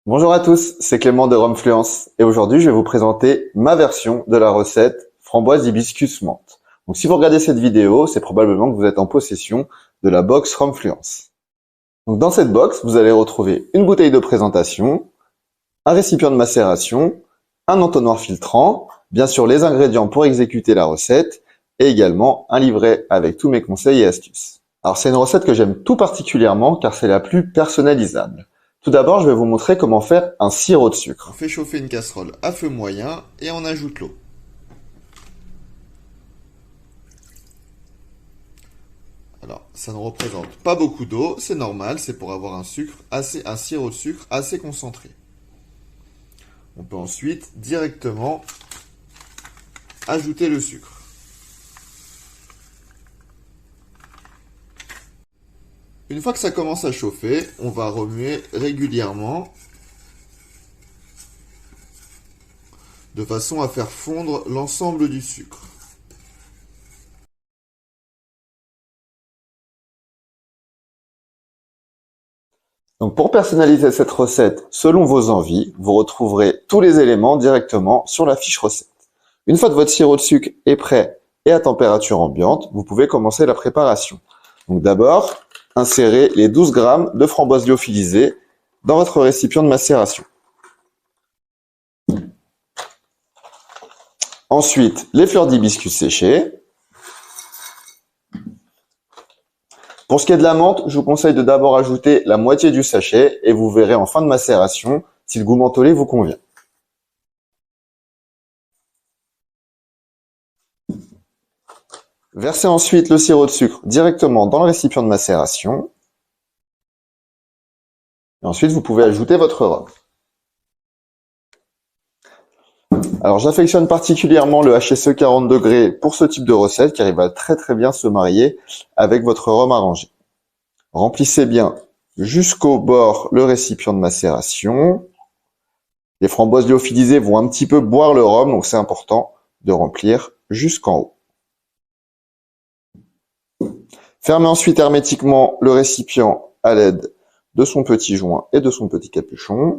Bonjour à tous, c'est Clément de Romfluence et aujourd'hui je vais vous présenter ma version de la recette framboise hibiscus menthe. Donc si vous regardez cette vidéo, c'est probablement que vous êtes en possession de la box Romfluence. Donc dans cette box, vous allez retrouver une bouteille de présentation, un récipient de macération, un entonnoir filtrant, bien sûr les ingrédients pour exécuter la recette et également un livret avec tous mes conseils et astuces. Alors c'est une recette que j'aime tout particulièrement car c'est la plus personnalisable. Tout d'abord, je vais vous montrer comment faire un sirop de sucre. On fait chauffer une casserole à feu moyen et on ajoute l'eau. Alors, ça ne représente pas beaucoup d'eau, c'est normal, c'est pour avoir un sirop de sucre assez concentré. On peut ensuite directement ajouter le sucre. Une fois que ça commence à chauffer, on va remuer régulièrement de façon à faire fondre l'ensemble du sucre. Donc pour personnaliser cette recette selon vos envies, vous retrouverez tous les éléments directement sur la fiche recette. Une fois que votre sirop de sucre est prêt et à température ambiante, vous pouvez commencer la préparation. Donc d'abord, insérez les 12 g de framboise lyophilisée dans votre récipient de macération. Ensuite, les fleurs d'hibiscus séchées. Pour ce qui est de la menthe, je vous conseille de d'abord ajouter la moitié du sachet et vous verrez en fin de macération si le goût mentholé vous convient. Versez ensuite le sirop de sucre directement dans le récipient de macération. Et ensuite, vous pouvez ajouter votre rhum. Alors j'affectionne particulièrement le HSE 40 degrés pour ce type de recette car il va très bien se marier avec votre rhum arrangé. Remplissez bien jusqu'au bord le récipient de macération. Les framboises lyophilisées vont un petit peu boire le rhum, donc c'est important de remplir jusqu'en haut. Fermez ensuite hermétiquement le récipient à l'aide de son petit joint et de son petit capuchon.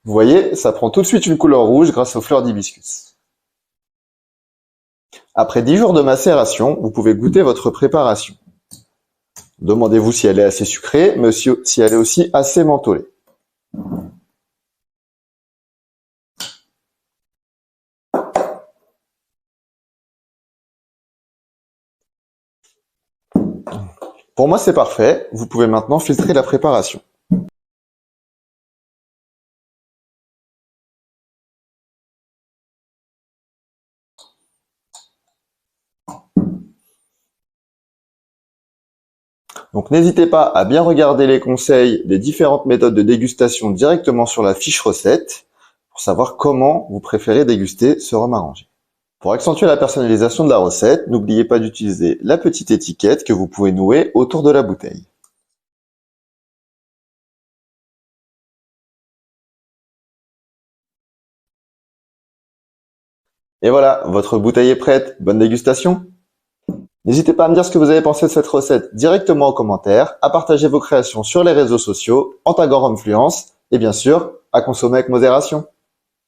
Vous voyez, ça prend tout de suite une couleur rouge grâce aux fleurs d'hibiscus. Après 10 jours de macération, vous pouvez goûter votre préparation. Demandez-vous si elle est assez sucrée, mais si elle est aussi assez mentholée. Pour moi, c'est parfait. Vous pouvez maintenant filtrer la préparation. Donc n'hésitez pas à bien regarder les conseils des différentes méthodes de dégustation directement sur la fiche recette pour savoir comment vous préférez déguster ce rhum arrangé. Pour accentuer la personnalisation de la recette, n'oubliez pas d'utiliser la petite étiquette que vous pouvez nouer autour de la bouteille. Et voilà, votre bouteille est prête. Bonne dégustation! N'hésitez pas à me dire ce que vous avez pensé de cette recette directement en commentaire, à partager vos créations sur les réseaux sociaux en taguant Romfluence et bien sûr, à consommer avec modération.